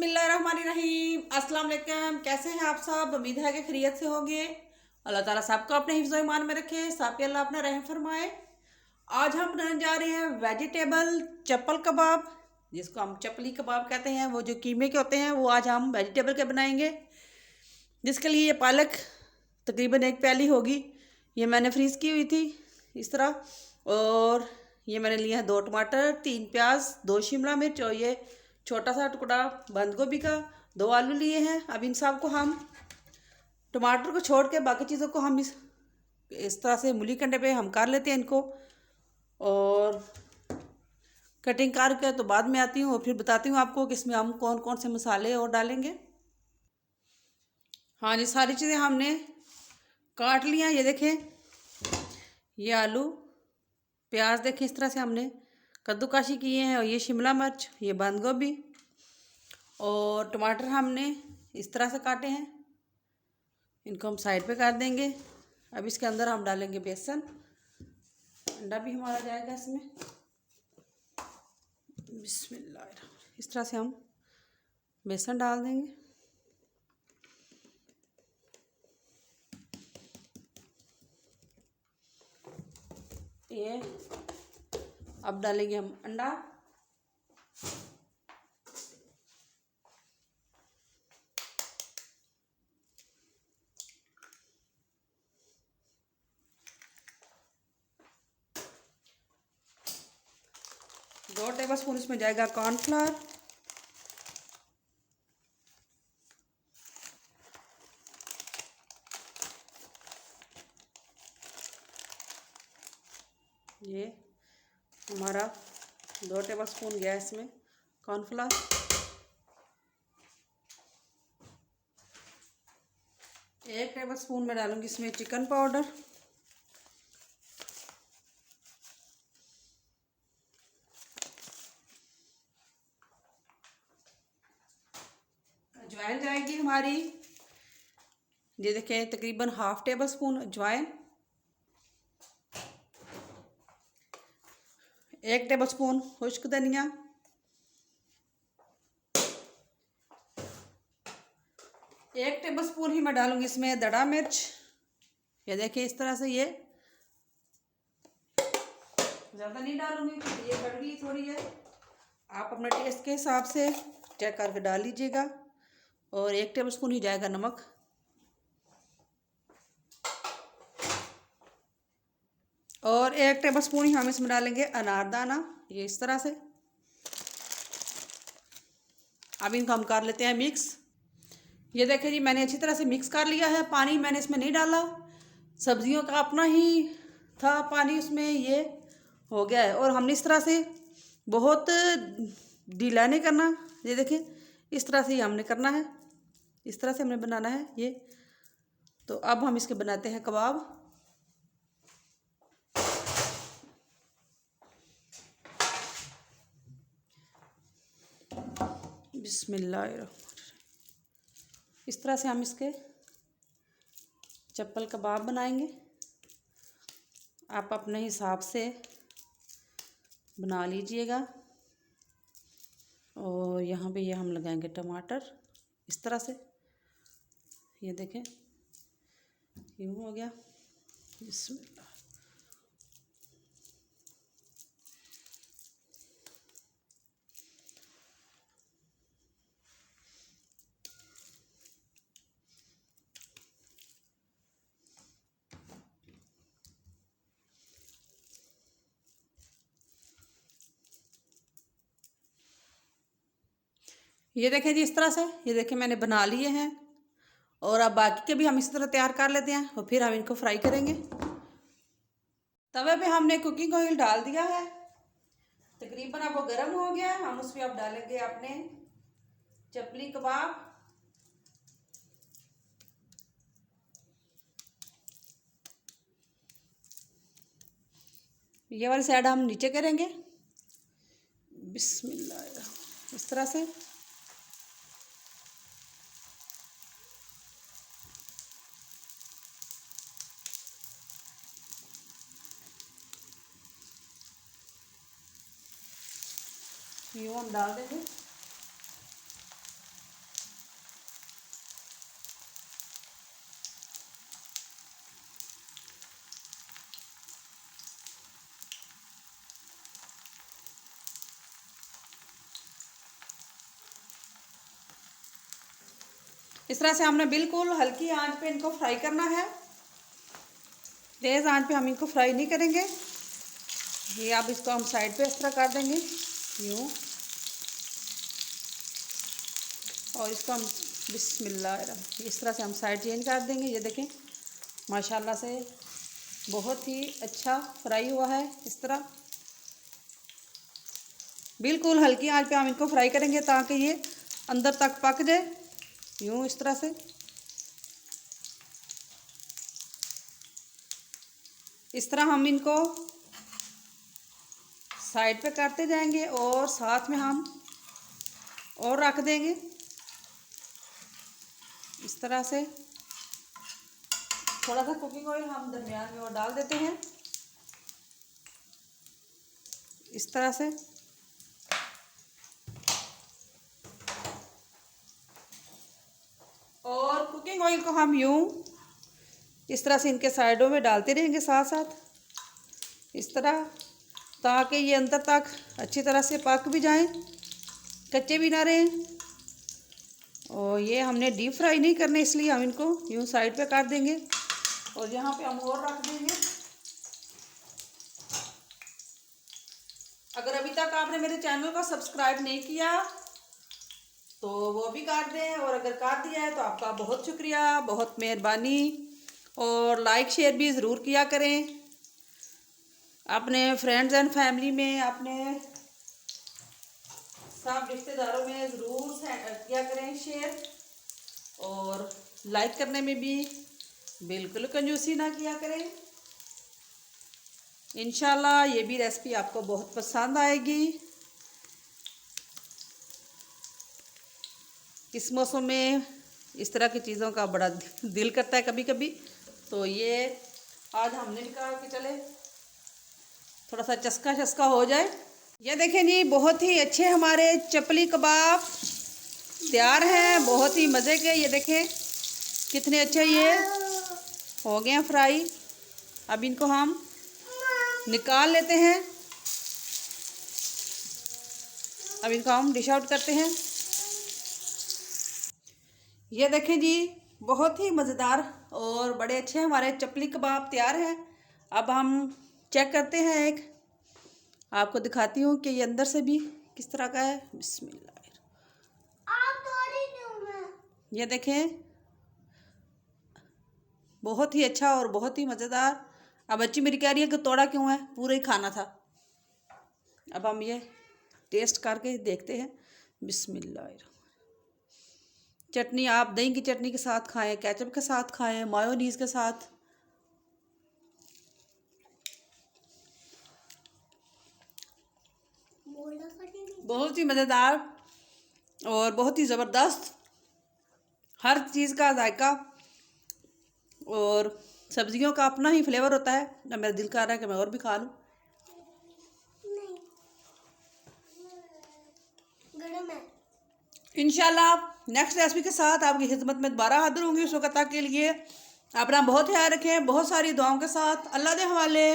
बिस्मिल्लाहिर्रहमानिर्रहीम। अस्सलाम वालेकुम। कैसे हैं आप सब? उम्मीद है कि खैरियत से होंगे। अल्लाह ताला सबको अपने हिफ्ज़ ईमान में रखे, सब पे अल्लाह अपना रहम फरमाए। आज हम बनाने जा रहे हैं वेजिटेबल चप्पल कबाब, जिसको हम चपली कबाब कहते हैं। वो जो कीमे के होते हैं वो आज हम वेजिटेबल के बनाएंगे। जिसके लिए ये पालक तकरीबन एक प्याली होगी, ये मैंने फ्रीज़ की हुई थी इस तरह। और ये मैंने लिया है 2 टमाटर, 3 प्याज, 2 शिमला मिर्च और ये छोटा सा टुकड़ा बंद गोभी का, 2 आलू लिए हैं। अब इन सब को हम टमाटर को छोड़ के बाकी चीज़ों को हम इस तरह से मूली कंडे पे हम कर लेते हैं इनको। और कटिंग करके तो बाद में आती हूँ और फिर बताती हूँ आपको कि इसमें हम कौन कौन से मसाले और डालेंगे। हाँ जी, सारी चीज़ें हमने काट लिया। ये देखें, ये आलू, प्याज देखें इस तरह से हमने कद्दूकाशी किए हैं। और ये शिमला मिर्च, ये बंद गोभी और टमाटर हमने इस तरह से काटे हैं। इनको हम साइड पे कर देंगे। अब इसके अंदर हम डालेंगे बेसन, अंडा भी हमारा जाएगा इसमें। बिस्मिल्लाह। इस तरह से हम बेसन डाल देंगे। ये अब डालेंगे हम अंडा। दो टेबल स्पून इसमें जाएगा कॉर्नफ्लावर। ये हमारा 2 टेबल स्पून गया इसमें कॉर्नफ्लावर। 1 टेबल स्पून में डालूंगी इसमें चिकन पाउडर। अजवाइन जाएगी हमारी, ये देखें, तकरीबन ½ टेबल स्पून अजवाइन। 1 टेबल स्पून खुश्क धनिया। 1 टेबल स्पून ही मैं डालूंगी इसमें दड़ा मिर्च। ये देखिए इस तरह से, ये ज़्यादा नहीं डालूंगी क्योंकि ये कड़वी थोड़ी है। आप अपने टेस्ट के हिसाब से चेक करके डाल लीजिएगा। और 1 टेबल स्पून ही जाएगा नमक। और 1 टेबल स्पून ही हम इसमें डालेंगे अनारदाना, ये इस तरह से। अब इनको हम कर लेते हैं मिक्स। ये देखिए जी, मैंने अच्छी तरह से मिक्स कर लिया है। पानी मैंने इसमें नहीं डाला, सब्जियों का अपना ही था पानी उसमें, ये हो गया है। और हमने इस तरह से बहुत ढीला नहीं करना, ये देखिए इस तरह से ही हमने करना है, इस तरह से हमने बनाना है ये। तो अब हम इसके बनाते हैं कबाब। बिस्मिल्लाह। इस तरह से हम इसके चप्पल कबाब बनाएंगे। आप अपने हिसाब से बना लीजिएगा। और यहाँ पे ये हम लगाएंगे टमाटर इस तरह से, ये देखें यूँ हो गया। बिस्मिल्लाह। ये देखें जी इस तरह से, ये देखें मैंने बना लिए हैं। और अब बाकी के भी हम इसी तरह तैयार कर लेते हैं और फिर हम इनको फ्राई करेंगे। तवे पे हमने कुकिंग ऑयल डाल दिया है, तकरीबन अब वो गर्म हो गया है। हम उसमें अब डालेंगे अपने चपली कबाब। ये वाली साइड हम नीचे करेंगे। बिस्मिल्लाह। इस तरह से यूँ हम डाल देंगे। इस तरह से हमने बिल्कुल हल्की आंच पे इनको फ्राई करना है, तेज़ आंच पे हम इनको फ्राई नहीं करेंगे। ये अब इसको हम साइड पे इस तरह कर देंगे यूँ, और इसको हम बिस्मिल्लाह इस तरह से हम साइड चेंज कर देंगे। ये देखें माशाल्लाह से बहुत ही अच्छा फ्राई हुआ है। इस तरह बिल्कुल हल्की आंच पे हम इनको फ्राई करेंगे ताकि ये अंदर तक पक जाए। यूँ इस तरह से इस तरह हम इनको साइड पे करते जाएंगे और साथ में हम और रख देंगे इस तरह से। थोड़ा सा कुकिंग ऑयल हम दरमियान में और डाल देते हैं इस तरह से। और कुकिंग ऑयल को हम यूँ इस तरह से इनके साइडों में डालते रहेंगे साथ साथ इस तरह, ताकि ये अंदर तक अच्छी तरह से पक भी जाएं, कच्चे भी ना रहें। और ये हमने डीप फ्राई नहीं करने, इसलिए हम इनको यूँ साइड पे कर देंगे और यहाँ पे हम और रख देंगे। अगर अभी तक आपने मेरे चैनल को सब्सक्राइब नहीं किया तो वो भी कर दें, और अगर कर दिया है तो आपका बहुत शुक्रिया, बहुत मेहरबानी। और लाइक शेयर भी ज़रूर किया करें, अपने फ्रेंड्स एंड फैमिली में, अपने सब रिश्तेदारों में ज़रूर किया करें शेयर। और लाइक करने में भी बिल्कुल कंजूसी ना किया करें। इंशाल्लाह ये भी रेसिपी आपको बहुत पसंद आएगी। इस मौसम में इस तरह की चीज़ों का बड़ा दिल करता है कभी कभी, तो ये आज हमने भी कहा कि चले थोड़ा सा चस्का हो जाए। ये देखें जी, बहुत ही अच्छे हमारे चपली कबाब तैयार हैं, बहुत ही मज़े के। ये देखें कितने अच्छे ये हो गए हैं फ्राई। अब इनको हम निकाल लेते हैं, अब इनको हम डिश आउट करते हैं। ये देखें जी, बहुत ही मज़ेदार और बड़े अच्छे हमारे चपली कबाब तैयार हैं। अब हम चेक करते हैं, एक आपको दिखाती हूँ कि ये अंदर से भी किस तरह का है। बिस्मिल्लाह, ये देखें बहुत ही अच्छा और बहुत ही मज़ेदार। अब बच्ची मेरी कह रही है कि तोड़ा क्यों है, पूरा ही खाना था। अब हम ये टेस्ट करके देखते हैं। बिस्मिल्लाह। चटनी आप दही की चटनी के साथ खाएं, केचप के साथ खाएं, मायोनीज़ के साथ। बहुत ही मज़ेदार और बहुत ही ज़बरदस्त, हर चीज़ का जायका और सब्जियों का अपना ही फ्लेवर होता है। ना मेरा दिल कर रहा है कि मैं और भी खा लूँ। इंशाल्लाह नेक्स्ट रेसिपी के साथ आपकी खिदमत में दोबारा हाजिर होंगी। उस वक्त तक के लिए अपना बहुत ख्याल रखें, बहुत सारी दुआओं के साथ। अल्लाह दे हवाले।